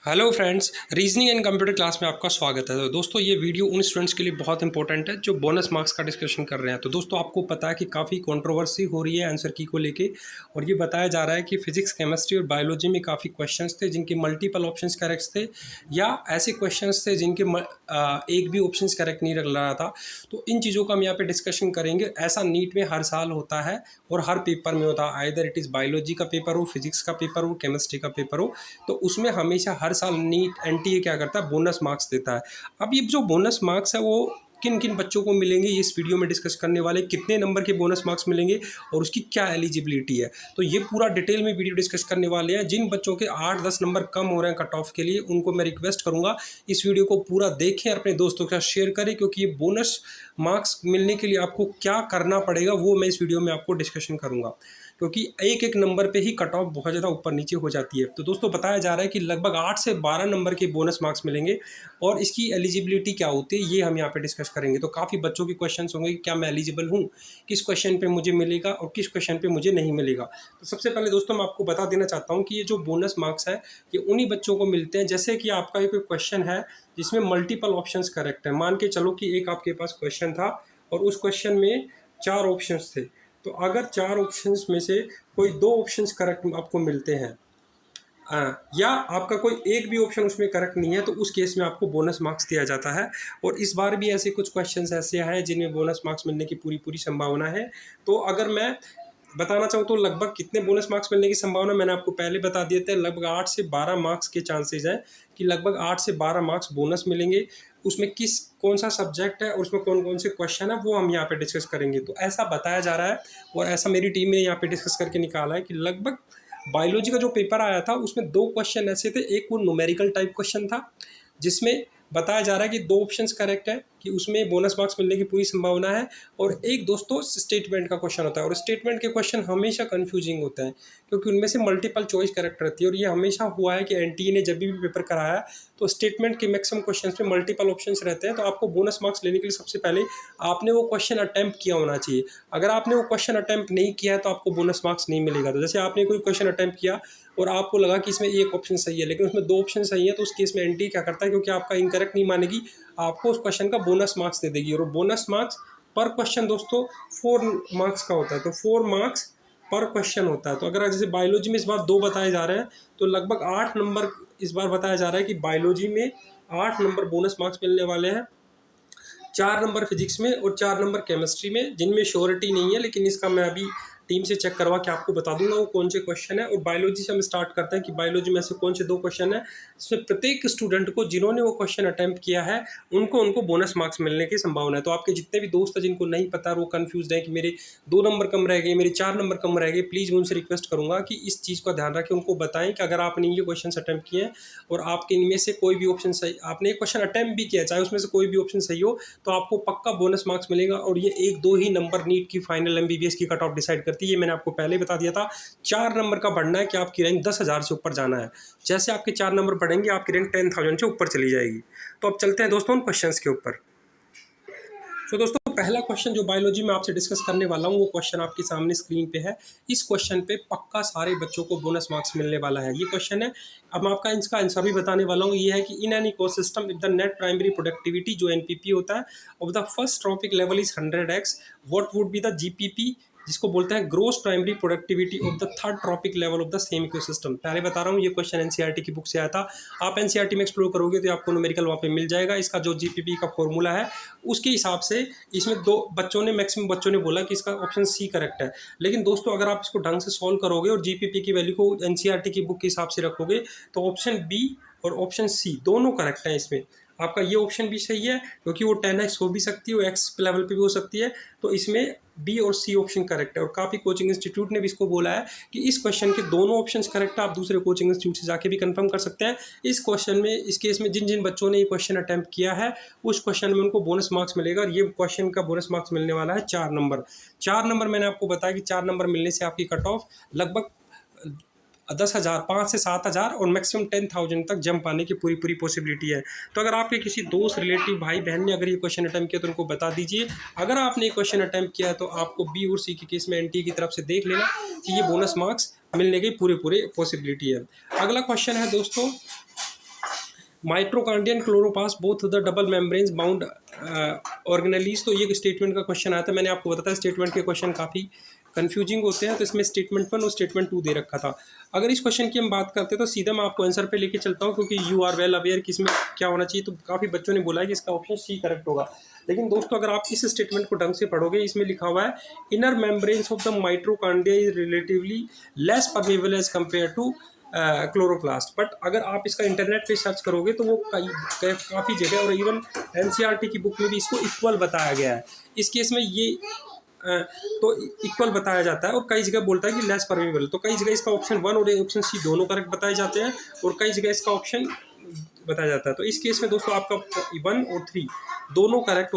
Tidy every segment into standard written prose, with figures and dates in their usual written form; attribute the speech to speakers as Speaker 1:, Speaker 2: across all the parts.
Speaker 1: Hello friends, reasoning and computer class में आपका स्वागत है। तो दोस्तों ये वीडियो उन स्टूडेंट्स के लिए बहुत इंपॉर्टेंट है जो बोनस मार्क्स का डिस्कशन कर रहे हैं। तो दोस्तों आपको पता है कि काफ़ी कंट्रोवर्सी हो रही है आंसर की को लेके, और ये बताया जा रहा है कि फिजिक्स, केमिस्ट्री और बायोलॉजी में काफ़ी क्वेश्चंस थे जिनके मल्टीपल ऑप्शंस करेक्ट थे, या ऐसे क्वेश्चंस थे जिनके एक भी ऑप्शंस करेक्ट नहीं लग रहा था। तो इन चीज़ों का हम यहाँ पे डिस्कशन करेंगे। ऐसा नीट में हर साल होता है और हर पेपर में होता है, आइदर इट इज़ बायोलॉजी का पेपर हो, फिजिक्स का पेपर हो, केमिस्ट्री का पेपर हो। तो उसमें हमेशा हर साल नीट एनटीए क्या करता है, बोनस मार्क्स देता है। अब ये जो बोनस मार्क्स है वो किन किन बच्चों को मिलेंगे, ये इस वीडियो में डिस्कस करने वाले, कितने नंबर के बोनस मार्क्स मिलेंगे और उसकी क्या एलिजिबिलिटी है। तो ये पूरा डिटेल में वीडियो डिस्कस करने वाले हैं। जिन बच्चों के 8-10 नंबर कम हो रहे हैं कट ऑफ के लिए, उनको मैं रिक्वेस्ट करूंगा इस वीडियो को पूरा देखें, अपने दोस्तों के साथ शेयर करें, क्योंकि ये बोनस मार्क्स मिलने के लिए आपको क्या करना पड़ेगा वो मैं इस वीडियो में आपको डिस्कशन करूंगा, क्योंकि एक एक नंबर पे ही कट ऑफ बहुत ज़्यादा ऊपर नीचे हो जाती है। तो दोस्तों बताया जा रहा है कि लगभग 8 से 12 नंबर के बोनस मार्क्स मिलेंगे, और इसकी एलिजिबिलिटी क्या होती है ये हम यहाँ पे डिस्कस करेंगे। तो काफ़ी बच्चों के क्वेश्चंस होंगे कि क्या मैं एलिजिबल हूँ, किस क्वेश्चन पे मुझे मिलेगा और किस क्वेश्चन पे मुझे नहीं मिलेगा। तो सबसे पहले दोस्तों मैं आपको बता देना चाहता हूँ कि ये जो बोनस मार्क्स है ये उन्हीं बच्चों को मिलते हैं, जैसे कि आपका एक क्वेश्चन है जिसमें मल्टीपल ऑप्शंस करेक्ट है। मान के चलो कि एक आपके पास क्वेश्चन था और उस क्वेश्चन में 4 ऑप्शंस थे। तो अगर 4 ऑप्शंस में से कोई 2 ऑप्शंस करेक्ट आपको मिलते हैं, या आपका कोई एक भी ऑप्शन उसमें करेक्ट नहीं है, तो उस केस में आपको बोनस मार्क्स दिया जाता है। और इस बार भी ऐसे कुछ क्वेश्चंस ऐसे हैं जिनमें बोनस मार्क्स मिलने की पूरी पूरी संभावना है। तो अगर मैं बताना चाहूँ तो लगभग कितने बोनस मार्क्स मिलने की संभावना मैंने आपको पहले बता दिए थे। लगभग 8 से 12 मार्क्स के चांसेज हैं कि लगभग 8 से 12 मार्क्स बोनस मिलेंगे। उसमें किस कौन सा सब्जेक्ट है और उसमें कौन कौन से क्वेश्चन है वो हम यहाँ पे डिस्कस करेंगे। तो ऐसा बताया जा रहा है और ऐसा मेरी टीम ने यहाँ पे डिस्कस करके निकाला है कि लगभग बायोलॉजी का जो पेपर आया था उसमें 2 क्वेश्चन ऐसे थे। एक वो न्यूमेरिकल टाइप क्वेश्चन था जिसमें बताया जा रहा है कि 2 ऑप्शंस करेक्ट है कि उसमें बोनस मार्क्स मिलने की पूरी संभावना है। और एक दोस्तों स्टेटमेंट का क्वेश्चन होता है, और स्टेटमेंट के क्वेश्चन हमेशा कंफ्यूजिंग होते हैं क्योंकि उनमें से मल्टीपल चॉइस करेक्ट रहती है। और ये हमेशा हुआ है कि एनटीए ने जब भी पेपर कराया है तो स्टेटमेंट के मैक्सिमम क्वेश्चन में मल्टीपल ऑप्शंस रहते हैं। तो आपको बोनस मार्क्स लेने के लिए सबसे पहले आपने वो क्वेश्चन अटैम्प्ट किया होना चाहिए। अगर आपने वो क्वेश्चन अटैम्प्ट नहीं किया है तो आपको बोनस मार्क्स नहीं मिलेगा। तो जैसे आपने कोई क्वेश्चन अटैम्प्ट किया और आपको लगा कि इसमें एक ऑप्शन सही है लेकिन उसमें 2 ऑप्शन सही है, तो उस केस में एनटीए क्या करता है, क्योंकि आपका इनकरेक्ट नहीं मानेगी, आपको उस क्वेश्चन का बोनस मार्क्स दे देगी। और बोनस मार्क्स पर क्वेश्चन दोस्तों 4 मार्क्स का होता है। तो 4 मार्क्स पर क्वेश्चन होता है। तो अगर जैसे बायोलॉजी में इस बार 2 बताए जा रहे हैं तो लगभग 8 नंबर इस बार बताया जा रहा है कि बायोलॉजी में 8 नंबर बोनस मार्क्स मिलने वाले हैं, 4 नंबर फिजिक्स में और 4 नंबर केमिस्ट्री में, जिनमें श्योरिटी नहीं है, लेकिन इसका मैं अभी टीम से चेक करवा के आपको बता दूंगा वो कौन से क्वेश्चन है। और बायोलॉजी से हम स्टार्ट करते हैं कि बायोलॉजी में ऐसे कौन से 2 क्वेश्चन है जिसमें प्रत्येक स्टूडेंट को जिन्होंने वो क्वेश्चन अटैम्प्ट किया है उनको बोनस मार्क्स मिलने की संभावना है। तो आपके जितने भी दोस्त हैं जिनको नहीं पता, वो कन्फ्यूज है कि मेरे 2 नंबर कम रह गए, मेरे 4 नंबर कम रह गए, प्लीज़ मैं उनसे रिक्वेस्ट करूंगा कि इस चीज़ का ध्यान रखें, उनको बताएं कि अगर आपने ये क्वेश्चन अटैम्प्ट किए हैं और आपके इनमें से कोई भी ऑप्शन सही, आपने एक क्वेश्चन अटैम्प्ट भी किया चाहे उसमें से कोई भी ऑप्शन सही हो, तो आपको पक्का बोनस मार्क्स मिलेगा। और ये 1-2 ही नंबर नीट की फाइनल एमबीबीएस की कट ऑफ डिसाइड करती है। ये मैंने आपको पहले बता दिया था। 4 नंबर का बढ़ना है कि आपकी रैंक 10,000 से ऊपर जाना है। जैसे आपके 4 नंबर बढ़ेंगे आपकी रैंक 10,000 से ऊपर चली जाएगी। तो अब चलते हैं दोस्तों उन क्वेश्चंस के ऊपर। तो दोस्तों पहला क्वेश्चन जो बायोलॉजी में आपसे डिस्कस करने वाला हूँ वो क्वेश्चन आपके सामने स्क्रीन पे है। इस क्वेश्चन पे पक्का सारे बच्चों को बोनस मार्क्स मिलने वाला है। ये क्वेश्चन है, अब मैं आपका इसका आंसर भी बताने वाला हूँ। ये है कि in an ecosystem if the net primary productivity जो एनपीपी होता है of the first trophic level is 100x, what would be the GPP, जिसको बोलते हैं gross primary productivity of the third trophic level of the same ecosystem. पहले बता रहा हूँ ये क्वेश्चन एनसीईआरटी की बुक से आया था। आप एनसीईआरटी में एक्सप्लोर करोगे तो आपको न्यूमेरिकल वहाँ पे मिल जाएगा। इसका जो जीपीपी का फॉर्मूला है उसके हिसाब से इसमें 2 बच्चों ने, मैक्सिमम बच्चों ने बोला कि इसका ऑप्शन सी करेक्ट है। लेकिन दोस्तों अगर आप इसको ढंग से सॉल्व करोगे और जीपीपी की वैल्यू को एनसीईआरटी की बुक के हिसाब से रखोगे तो ऑप्शन बी और ऑप्शन सी दोनों करेक्ट हैं। इसमें आपका ये ऑप्शन भी सही है क्योंकि वो 10x हो भी सकती है, वो एक्स लेवल पे भी हो सकती है। तो इसमें बी और सी ऑप्शन करेक्ट है। और काफ़ी कोचिंग इंस्टीट्यूट ने भी इसको बोला है कि इस क्वेश्चन के दोनों ऑप्शंस करेक्ट है। आप दूसरे कोचिंग इंस्टीट्यूट से जाके भी कंफर्म कर सकते हैं। इस क्वेश्चन में, इस केस में जिन जिन बच्चों ने ये क्वेश्चन अटैम्प्ट किया है उस क्वेश्चन में उनको बोनस मार्क्स मिलेगा। और ये क्वेश्चन का बोनस मार्क्स मिलने वाला है 4 नंबर। 4 नंबर मैंने आपको बताया कि 4 नंबर मिलने से आपकी कट ऑफ लगभग 10,000, 5 से 7,000 और मैक्सिमम 10,000 तक जंप आने की पूरी पूरी पॉसिबिलिटी है। तो अगर आपके किसी दोस्त, रिलेटिव, भाई बहन ने अगर ये क्वेश्चन अटैम्प्ट किया तो उनको बता दीजिए। अगर आपने ये क्वेश्चन अटैम्प्ट किया है तो आपको बी और सी के केस में एनटीए की तरफ से देख लेना कि ये बोनस मार्क्स मिलने की पूरी पूरी पॉसिबिलिटी है। अगला क्वेश्चन है दोस्तों mitochondria and chloroplast both the double membranes bound organelles. तो ये स्टेटमेंट का क्वेश्चन आया था, मैंने आपको बताया स्टेटमेंट के क्वेश्चन काफ़ी कंफ्यूजिंग होते हैं, तो इसमें स्टेटमेंट 1 और स्टेटमेंट 2 दे रखा था। अगर इस क्वेश्चन की हम बात करते हैं तो सीधा मैं आपको आंसर पे लेके चलता हूँ, क्योंकि यू आर वेल अवेयर कि इसमें क्या होना चाहिए। तो काफ़ी बच्चों ने बोला है कि इसका ऑप्शन सी करेक्ट होगा, लेकिन दोस्तों अगर आप इस स्टेटमेंट को ढंग से पढ़ोगे, इसमें लिखा हुआ है inner membranes of the mitochondria is relatively less permeable as compare to chloroplast. But अगर आप इसका इंटरनेट पे सर्च करोगे तो वो काफ़ी जगह और इवन एनसीईआरटी की बुक में भी इसको इक्वल बताया गया है। इस केस में ये तो इक्वल बताया जाता है, और कई जगह बोलता है कि लेस परमेबल। तो कई जगह इसका ऑप्शन 1 और ऑप्शन सी दोनों करेक्ट बताए जाते हैं, और कई जगह इसका ऑप्शन बताया जाता है। तो इस केस में दोस्तों आपका 1 और 3 दोनों करेक्ट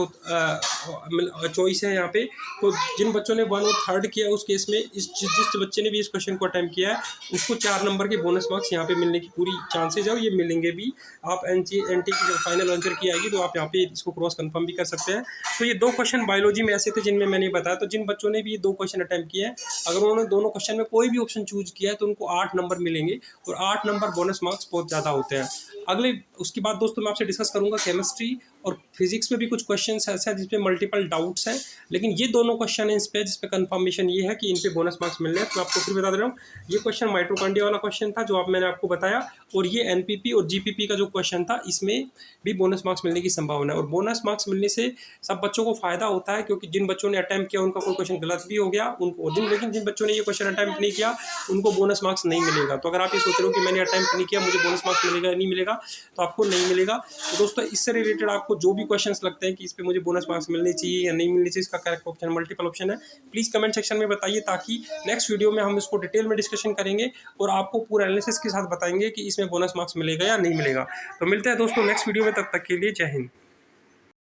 Speaker 1: चॉइस है यहाँ पे। तो जिन बच्चों ने 1 और 3 किया उस केस में जिस बच्चे ने भी इस क्वेश्चन को अटेम्प्ट किया है उसको 4 नंबर के बोनस मार्क्स यहाँ पे मिलने की पूरी चांसेज है, और ये मिलेंगे भी। आप एनटी की जब फाइनल आंसर की आएगी तो आप यहाँ पे इसको क्रॉस कंफर्म भी कर सकते हैं। तो ये 2 क्वेश्चन बायोलॉजी में ऐसे थे जिनमें मैंने बताया। तो जिन बच्चों ने भी ये 2 क्वेश्चन अटेम्प्ट किए हैं, अगर उन्होंने दोनों क्वेश्चन में कोई भी ऑप्शन चूज किया है तो उनको 8 नंबर मिलेंगे, और 8 नंबर बोनस मार्क्स बहुत ज़्यादा होते हैं। अगले उसके बाद दोस्तों मैं आपसे डिस्कस करूंगा केमिस्ट्री और फिजिक्स में भी कुछ क्वेश्चंस ऐसे हैं जिसपे मल्टीपल डाउट्स हैं, लेकिन ये दोनों क्वेश्चन हैं इस पे जिस पे कंफर्मेशन ये है कि इन पे बोनस मार्क्स मिलने हैं। तो आपको फिर बता दे रहा हूँ, ये क्वेश्चन माइट्रोकांडिया वाला क्वेश्चन था जो मैंने आपको बताया, और ये एनपीपी और जीपीपी का जो क्वेश्चन था इसमें भी बोनस मार्क्स मिलने की संभावना है। और बोनस मार्क्स मिलने से सब बच्चों को फायदा होता है, क्योंकि जिन बच्चों ने अटैम्प्ट किया उनका कोई क्वेश्चन गलत भी हो गया उनको, लेकिन जिन बच्चों ने ये क्वेश्चन अटैम्प्ट नहीं किया उनको बोनस मार्क्स नहीं मिलेगा। तो अगर आप ये सोच रहे हो कि मैंने अटैम्प्ट नहीं किया मुझे बोनस मार्क्स मिलेगा नहीं मिलेगा, तो आपको नहीं मिलेगा। तो दोस्तों इससे रिलेटेड आपको जो भी क्वेश्चंस लगते हैं कि इस पे मुझे बोनस मार्क्स मिलने चाहिए या नहीं मिलने चाहिए, इसका करेक्ट ऑप्शन मल्टीपल ऑप्शन है, प्लीज़ कमेंट सेक्शन में बताइए, ताकि नेक्स्ट वीडियो में हम इसको डिटेल में डिस्कशन करेंगे और आपको पूरा एनालिसिस के साथ बताएंगे कि इसमें बोनस मार्क्स मिलेगा या नहीं मिलेगा। तो मिलते हैं दोस्तों नेक्स्ट वीडियो में, तब तक के लिए जय हिंद।